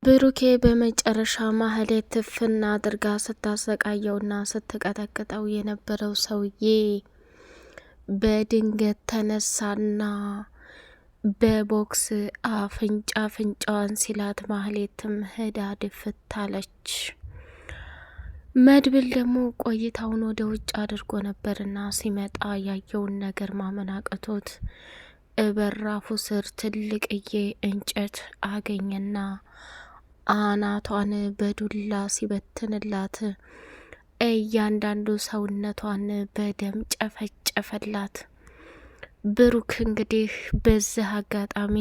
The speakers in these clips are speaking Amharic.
ብሩኬ በመጨረሻ ማህሌት ትፍና አድርጋ ስታሰቃየውና ስትቀጠቅጠው የነበረው ሰውዬ በድንገት ተነሳና በቦክስ አፍንጫዋን ሲላት ማህሌትም ሄዳ ድፍታለች። መድብል ደግሞ ቆይታውን ወደ ውጭ አድርጎ ነበርና ሲመጣ ያየውን ነገር ማመን አቅቶት በራፉ ስር ትልቅዬ እንጨት አገኘና አናቷን በዱላ ሲበትንላት እያንዳንዱ ሰውነቷን በደም ጨፈጨፈላት። ብሩክ እንግዲህ በዚህ አጋጣሚ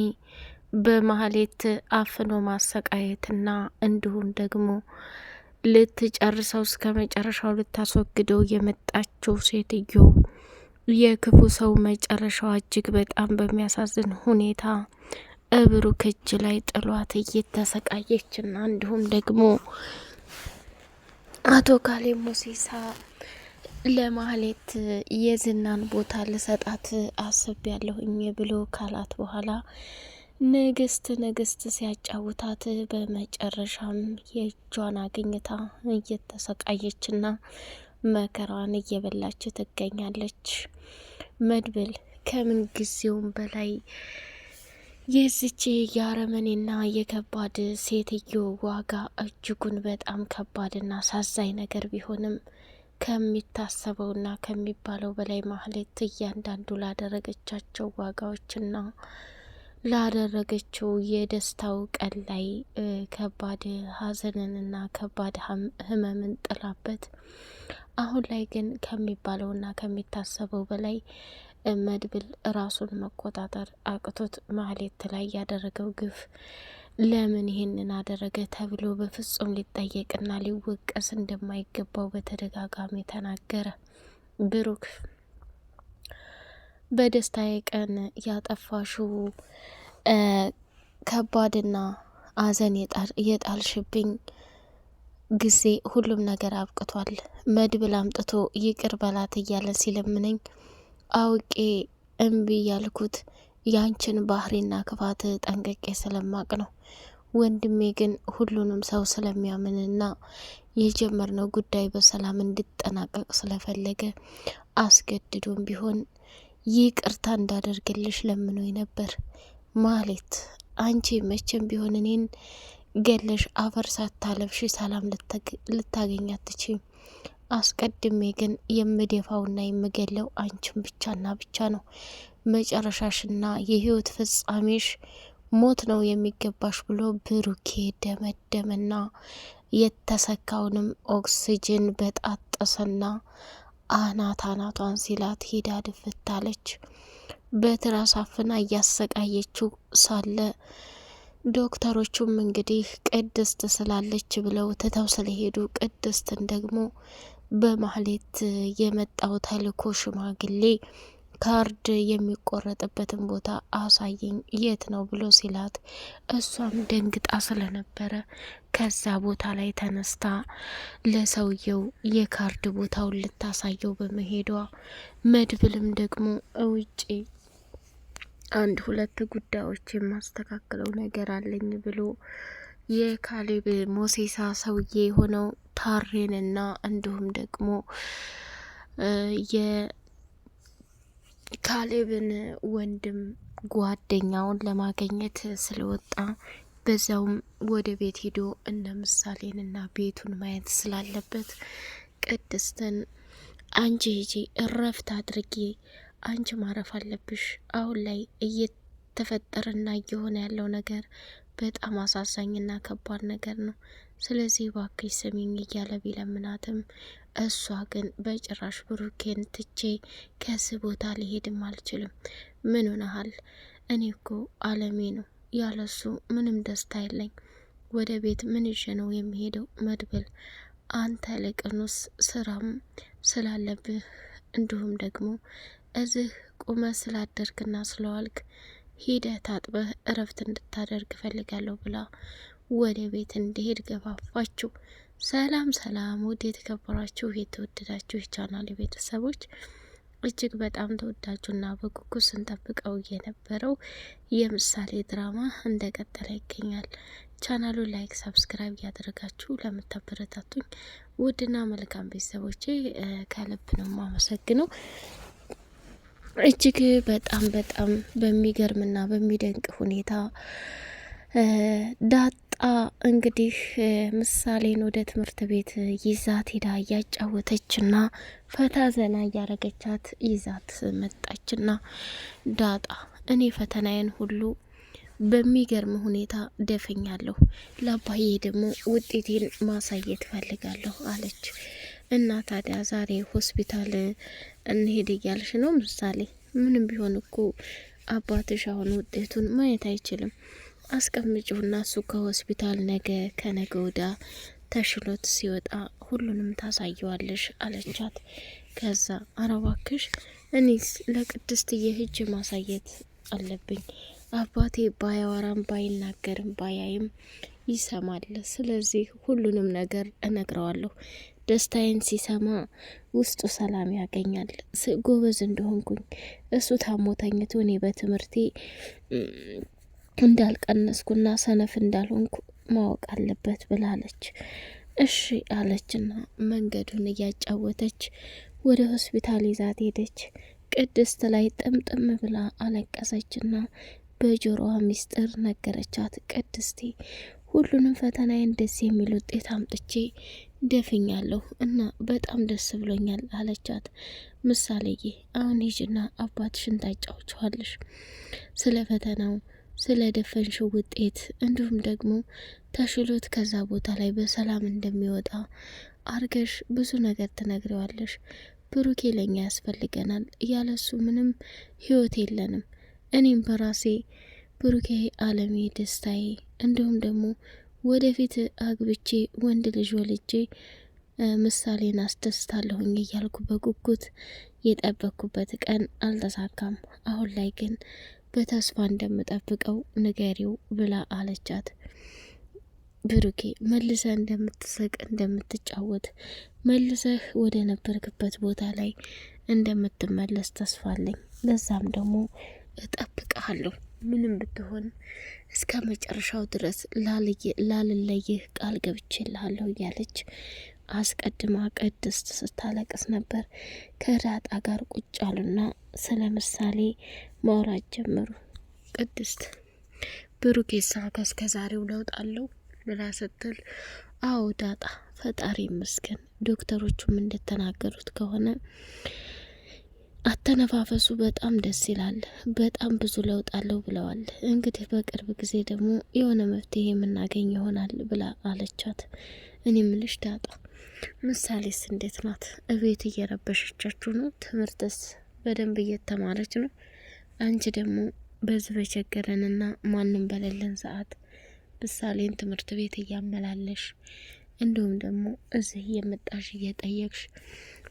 በማህሌት አፍኖ ማሰቃየትና እንዲሁም ደግሞ ልትጨርሰው እስከ መጨረሻው ልታስወግደው የመጣችው ሴትዮ የክፉ ሰው መጨረሻዋ እጅግ በጣም በሚያሳዝን ሁኔታ ብሩክ እጅ ላይ ጥሏት እየተሰቃየችና እንዲሁም ደግሞ አቶ ካሌብ ሙሲሳ ለማህሌት የዝናን ቦታ ልሰጣት አስቤያለሁኝ ብሎ ካላት በኋላ ንግስት ሲያጫውታት በመጨረሻም የእጇን አግኝታ እየተሰቃየችና መከራዋን እየበላች ትገኛለች። መድብል ከምን ጊዜውም በላይ የዚች የአረመኔና የከባድ ሴትዮ ዋጋ እጅጉን በጣም ከባድና አሳዛኝ ነገር ቢሆንም ከሚታሰበውና ከሚባለው በላይ ማህሌት እያንዳንዱ ላደረገቻቸው ዋጋዎችና ላደረገችው የደስታው ቀን ላይ ከባድ ሐዘንንና ከባድ ህመምን ጥላበት አሁን ላይ ግን ከሚባለውና ከሚታሰበው በላይ መድብል ራሱን መቆጣጠር አቅቶት ማህሌት ላይ ያደረገው ግፍ ለምን ይሄንን አደረገ ተብሎ በፍጹም ሊጠየቅና ሊወቀስ እንደማይገባው በተደጋጋሚ ተናገረ። ብሩክ በደስታዬ ቀን ያጠፋሽው ከባድና ሐዘን የጣልሽብኝ ጊዜ ሁሉም ነገር አብቅቷል። መድብል አምጥቶ ይቅር በላት እያለ ሲለምነኝ አውቄ እምቢ ያልኩት ያንችን ባህሪና ክፋት ጠንቅቄ ስለማቅ ነው። ወንድሜ ግን ሁሉንም ሰው ስለሚያምንና የጀመርነው ጉዳይ በሰላም እንዲጠናቀቅ ስለፈለገ አስገድዶም ቢሆን ይቅርታ እንዳደርግልሽ ለምኖኝ ነበር። ማህሌት አንቺ መቼም ቢሆን እኔን ገለሽ አፈር ሳታለብሽ ሰላም ልታገኝ አትችይም። አስቀድሜ ግን የምደፋውና የምገለው አንቺን ብቻና ብቻ ነው። መጨረሻሽና የህይወት ፍጻሜሽ ሞት ነው የሚገባሽ ብሎ ብሩኬ ደመደመና የተሰካውንም ኦክስጅን በጣጠሰና አናቷን ሲላት ሄዳ ድፍታለች። በትራስ አፍና እያሰቃየችው ሳለ ዶክተሮቹም እንግዲህ ቅድስት ስላለች ብለው ትተው ስለሄዱ ቅድስትን ደግሞ በማህሌት የመጣው ተልኮ ሽማግሌ ካርድ የሚቆረጥበትን ቦታ አሳየኝ የት ነው ብሎ ሲላት እሷም ደንግጣ ስለነበረ ከዛ ቦታ ላይ ተነስታ ለሰውየው የካርድ ቦታውን ልታሳየው በመሄዷ መድብልም ደግሞ ውጪ አንድ ሁለት ጉዳዮች የማስተካከለው ነገር አለኝ ብሎ የካሌብ ሞሴሳ ሰውዬ የሆነው ታሬንና እንዲሁም ደግሞ የካሌብን ወንድም ጓደኛውን ለማግኘት ስለወጣ በዛውም ወደ ቤት ሄዶ እነ ምሳሌንና ቤቱን ማየት ስላለበት ቅድስትን አንቺ ሂጂ እረፍት አድርጊ፣ አንቺ ማረፍ አለብሽ። አሁን ላይ እየተፈጠረና እየሆነ ያለው ነገር በጣም አሳዛኝና ከባድ ነገር ነው። ስለዚህ እባክሽ ስሚኝ እያለ ቢለምናትም እሷ ግን በጭራሽ ብሩኬን ትቼ ከዚህ ቦታ ሊሄድም አልችልም። ምን ሆነሃል? እኔ እኮ አለሜ ነው፣ ያለሱ ምንም ደስታ የለኝ። ወደ ቤት ምን ይዤ ነው የሚሄደው? መድብል አንተ ለቅኑስ ስራም ስላለብህ እንዲሁም ደግሞ እዚህ ቁመ ስላደርክና ስለዋልክ ሂደህ ታጥበህ እረፍት እንድታደርግ እፈልጋለሁ ብላ ወደ ቤት እንዲሄድ ገፋፋችሁ። ሰላም ውድ የተከበራችሁ የተወደዳችሁ የቻናል ቤተሰቦች እጅግ በጣም ተወዳጁና በጉጉት ስንጠብቀው የነበረው የምሳሌ ድራማ እንደቀጠለ ይገኛል። ቻናሉ ላይክ፣ ሰብስክራይብ እያደረጋችሁ ለምታበረታቱኝ ውድና መልካም ቤተሰቦቼ ከልብ ነው ማመሰግነው። እጅግ በጣም በሚገርምና በሚደንቅ ሁኔታ ዳጣ እንግዲህ ምሳሌን ወደ ትምህርት ቤት ይዛት ሄዳ እያጫወተችና ፈታ ዘና እያረገቻት ይዛት መጣችና ዳጣ እኔ ፈተናዬን ሁሉ በሚገርም ሁኔታ ደፍኛለሁ፣ ለአባዬ ደግሞ ውጤቴን ማሳየት ፈልጋለሁ አለች። እና ታዲያ ዛሬ ሆስፒታል እንሄድ እያልሽ ነው ምሳሌ? ምንም ቢሆን እኮ አባትሽ አሁን ውጤቱን ማየት አይችልም። አስቀምጪውና እሱ ከሆስፒታል ነገ ከነገ ወዳ ተሽሎት ሲወጣ ሁሉንም ታሳየዋለሽ አለቻት። ከዛ አረባክሽ እኔስ ለቅድስትዬ ሂጅ ማሳየት አለብኝ። አባቴ ባያወራም ባይናገርም ባያይም ይሰማል። ስለዚህ ሁሉንም ነገር እነግረዋለሁ። ደስታዬን ሲሰማ ውስጡ ሰላም ያገኛል። ጎበዝ እንደሆንኩኝ እሱ ታሞ ተኝቶ እኔ በትምህርቴ እንዳልቀነስኩና ሰነፍ እንዳልሆንኩ ማወቅ አለበት ብላለች። እሺ አለችና መንገዱን እያጫወተች ወደ ሆስፒታል ይዛት ሄደች። ቅድስት ላይ ጥምጥም ብላ አለቀሰችና በጆሮዋ ሚስጥር ነገረቻት። ቅድስቴ ሁሉንም ፈተናዬን ደስ የሚል ውጤት አምጥቼ ደፍኛለሁ እና በጣም ደስ ብሎኛል አለቻት። ምሳሌዬ አሁን ሂጂና አባትሽን ታጫውችዋለሽ ስለ ፈተናው፣ ስለ ደፈንሽው ውጤት እንዲሁም ደግሞ ተሽሎት ከዛ ቦታ ላይ በሰላም እንደሚወጣ አርገሽ ብዙ ነገር ትነግረዋለሽ። ብሩኬ ለኛ ያስፈልገናል፣ ያለሱ ምንም ህይወት የለንም። እኔም በራሴ ብሩኬ አለሜ፣ ደስታዬ እንዲሁም ደግሞ ወደፊት አግብቼ ወንድ ልጅ ወልጄ ምሳሌን አስደስታለሁኝ እያልኩ በጉጉት የጠበቅኩበት ቀን አልተሳካም። አሁን ላይ ግን በተስፋ እንደምጠብቀው ንገሪው ብላ አለቻት። ብሩኬ መልሰህ እንደምትስቅ እንደምትጫወት መልሰህ ወደ ነበርክበት ቦታ ላይ እንደምትመለስ ተስፋ አለኝ። ለዛም ደግሞ እጠብቅሃለሁ። ምንም ብትሆን እስከ መጨረሻው ድረስ ላልለይህ ቃል ገብቼልሃለሁ እያለች አስቀድማ ቅድስት ስታለቅስ ነበር። ከዳጣ ጋር ቁጭ አሉና ስለ ምሳሌ ማውራት ጀመሩ። ቅድስት ብሩኬሳ ከእስከ ዛሬው ለውጥ አለው ብላ ስትል፣ አዎ ዳጣ ፈጣሪ ይመስገን፣ ዶክተሮቹም እንደተናገሩት ከሆነ አተነፋፈሱ በጣም ደስ ይላል፣ በጣም ብዙ ለውጥ አለው ብለዋል። እንግዲህ በቅርብ ጊዜ ደግሞ የሆነ መፍትሄ የምናገኝ ይሆናል ብላ አለቻት። እኔ ምልሽ ዳጣ ምሳሌስ እንዴት ናት? እቤት እየረበሸቻችሁ ነው? ትምህርትስ በደንብ እየተማረች ነው? አንቺ ደግሞ በዚህ በቸገረንና ማንም በሌለን ሰዓት ምሳሌን ትምህርት ቤት እያመላለሽ እንዲሁም ደግሞ እዚህ እየመጣሽ እየጠየቅሽ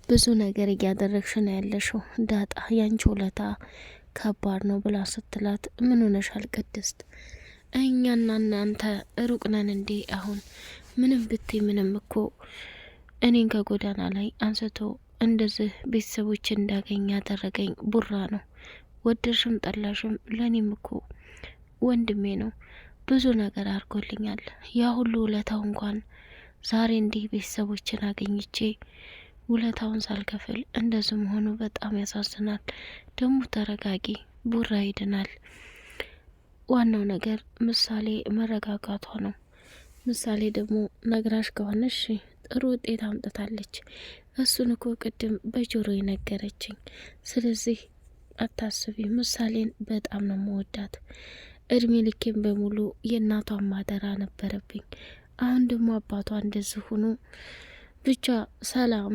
ብዙ ነገር እያደረግሽ ነው ያለሽው። ዳጣ ያንቺ ውለታ ከባድ ነው ብላ ስትላት፣ ምን ሆነሻል ቅድስት? እኛና እናንተ ሩቅ ነን እንዴ? አሁን ምንም ብትይ ምንም እኮ እኔን ከጎዳና ላይ አንስቶ እንደዚህ ቤተሰቦች እንዳገኝ ያደረገኝ ቡራ ነው። ወደድሽም ጠላሽም ለኔም እኮ ወንድሜ ነው። ብዙ ነገር አድርጎልኛል። ያ ሁሉ ውለታው እንኳን ዛሬ እንዲህ ቤተሰቦችን አገኝቼ ውለታውን ሳልከፍል እንደዚህ መሆኑ በጣም ያሳዝናል። ደግሞ ተረጋጊ፣ ቡራ ይድናል። ዋናው ነገር ምሳሌ መረጋጋቷ ነው። ምሳሌ ደግሞ ነግራሽ ከሆነሽ ጥሩ ውጤት አምጥታለች። እሱን እኮ ቅድም በጆሮ ነገረችኝ። ስለዚህ አታስቢ፣ ምሳሌን በጣም ነው መወዳት። እድሜ ልኬን በሙሉ የእናቷን ማደራ ነበረብኝ። አሁን ደግሞ አባቷ እንደዚህ ሆኖ ብቻ ሰላም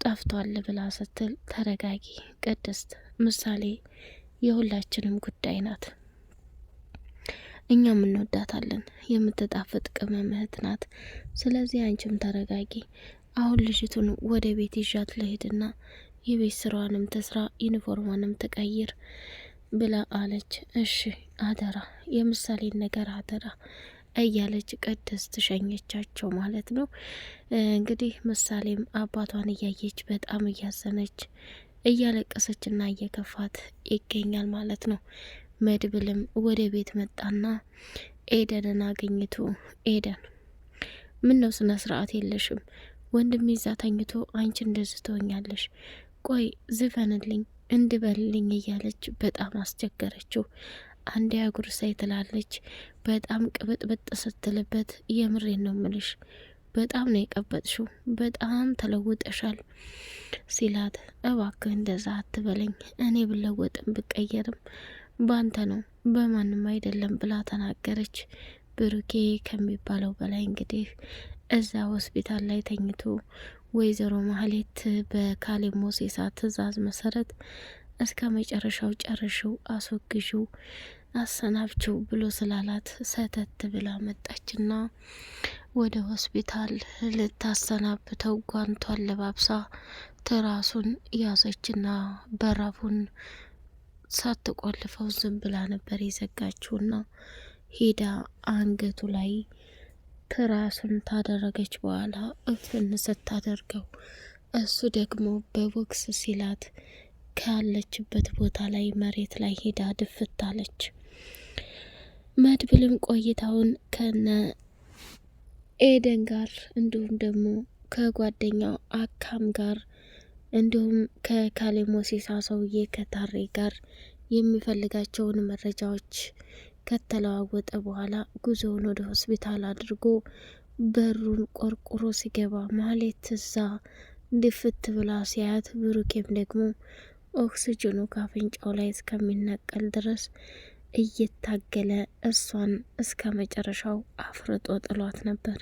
ጠፍቷል ብላ ስትል፣ ተረጋጊ ቅድስት፣ ምሳሌ የሁላችንም ጉዳይ ናት። እኛም እንወዳታለን። የምትጣፍጥ ቅመም እህት ናት። ስለዚህ አንቺም ተረጋጊ። አሁን ልጅቱን ወደ ቤት ይዣት ልሄድና የቤት ስራዋንም ትስራ፣ ዩኒፎርሟንም ትቀይር ብላ አለች። እሺ አደራ፣ የምሳሌን ነገር አደራ እያለች ቅድስት ሸኘቻቸው ማለት ነው። እንግዲህ ምሳሌም አባቷን እያየች በጣም እያዘነች እያለቀሰችና እየከፋት ይገኛል ማለት ነው። መድብልም ወደ ቤት መጣና ኤደንን አገኝቶ ኤደን ምን ነው ስነ ስርዓት የለሽም? ወንድም ይዛ ተኝቶ አንቺ እንደዚህ ትሆኛለሽ? ቆይ ዝፈንልኝ እንድበልልኝ እያለች በጣም አስቸገረችው። አንድ ያጉርሳይ ትላለች። በጣም ቅብጥብጥ ስትልበት የምሬን ነው ምልሽ በጣም ነው የቀበጥሽው፣ በጣም ተለውጠሻል ሲላት እባክህ እንደዛ አትበለኝ፣ እኔ ብለወጥም ብቀየርም ባንተ ነው በማንም አይደለም ብላ ተናገረች። ብሩኬ ከሚባለው በላይ እንግዲህ እዛ ሆስፒታል ላይ ተኝቶ ወይዘሮ ማህሌት በካሌብ ሞሴሳ ትዕዛዝ መሰረት እስከ መጨረሻው ጨርሽው አስወግዥው አሰናብችው ብሎ ስላላት ሰተት ብላ መጣችና ወደ ሆስፒታል ልታሰናብተው ጓንቷን ለባብሳ ትራሱን ያዘችና በራፉን ሳትቆልፈው ዝም ብላ ነበር የዘጋችውና ሄዳ አንገቱ ላይ ትራሱን ታደረገች። በኋላ እፍን ስታደርገው እሱ ደግሞ በቦክስ ሲላት ካለችበት ቦታ ላይ መሬት ላይ ሄዳ ድፍታለች። መድብልም ቆይታውን ከነ ኤደን ጋር እንዲሁም ደግሞ ከጓደኛው አካም ጋር እንዲሁም ከካሌብ ሞሴሳ ሰውዬ ከታሬ ጋር የሚፈልጋቸውን መረጃዎች ከተለዋወጠ በኋላ ጉዞውን ወደ ሆስፒታል አድርጎ በሩን ቆርቁሮ ሲገባ ማህሌት እዛ ድፍት ብላ ሲያት፣ ብሩኬም ደግሞ ኦክስጅኑ ካፍንጫው ላይ እስከሚነቀል ድረስ እየታገለ እሷን እስከ መጨረሻው አፍርጦ ጥሏት ነበር።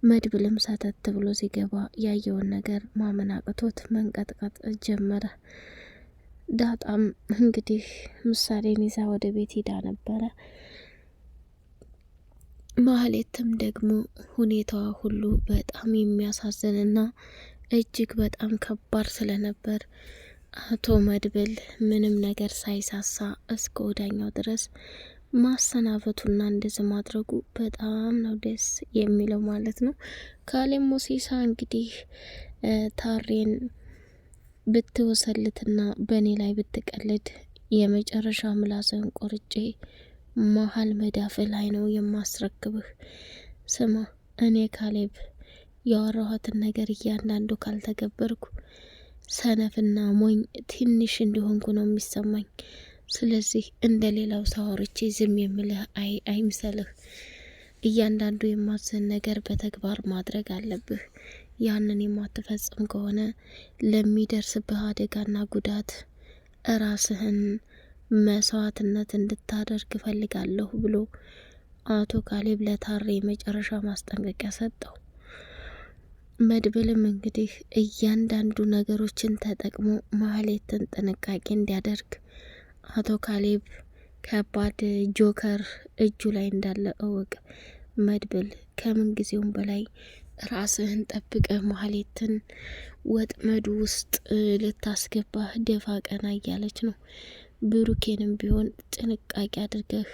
መድብልም ሰተት ብሎ ሲገባ ያየውን ነገር ማመን አቅቶት መንቀጥቀጥ ጀመረ። ዳጣም እንግዲህ ምሳሌን ይዛ ወደ ቤት ሄዳ ነበረ። ማህሌትም ደግሞ ሁኔታዋ ሁሉ በጣም የሚያሳዝንና እጅግ በጣም ከባድ ስለነበር አቶ መድብል ምንም ነገር ሳይሳሳ እስከ ወዳኛው ድረስ ማሰናበቱና እንደዚህ ማድረጉ በጣም ነው ደስ የሚለው ማለት ነው። ካሌብ ሞሴሳ እንግዲህ ታሬን ብትወሰልትና በእኔ ላይ ብትቀልድ የመጨረሻ ምላስን ቆርጬ መሀል መዳፍ ላይ ነው የማስረክብህ። ስማ እኔ ካሌብ ያወራኋትን ነገር እያንዳንዱ ካልተገበርኩ ሰነፍና ሞኝ ትንሽ እንደሆንኩ ነው የሚሰማኝ። ስለዚህ እንደ ሌላው ሳወርቼ ዝም የምልህ አይምሰልህ። እያንዳንዱ የማዝን ነገር በተግባር ማድረግ አለብህ። ያንን የማትፈጽም ከሆነ ለሚደርስብህ አደጋና ጉዳት ራስህን መስዋዕትነት እንድታደርግ እፈልጋለሁ ብሎ አቶ ካሌብ ለታሬ መጨረሻ ማስጠንቀቂያ ሰጠው። መድብልም እንግዲህ እያንዳንዱ ነገሮችን ተጠቅሞ ማህሌትን ጥንቃቄ እንዲያደርግ አቶ ካሌብ ከባድ ጆከር እጁ ላይ እንዳለ እወቅ። መድብል ከምን ጊዜውም በላይ ራስህን ጠብቀህ ማህሌትን ወጥመዱ ውስጥ ልታስገባህ ደፋ ቀና እያለች ነው። ብሩኬንም ቢሆን ጥንቃቄ አድርገህ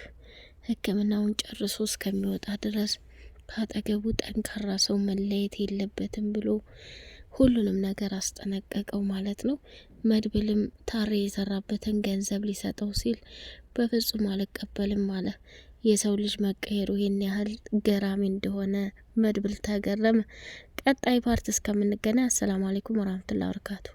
ሕክምናውን ጨርሶ እስከሚወጣ ድረስ ካጠገቡ ጠንካራ ሰው መለየት የለበትም ብሎ ሁሉንም ነገር አስጠነቀቀው ማለት ነው። መድብልም ታሬ የሰራበትን ገንዘብ ሊሰጠው ሲል በፍጹም አልቀበልም አለ። የሰው ልጅ መቀየሩ ይህን ያህል ገራሚ እንደሆነ መድብል ተገረመ። ቀጣይ ፓርት እስከምንገናኝ አሰላሙ አለይኩም ወራህመቱላሂ ወበረካቱ።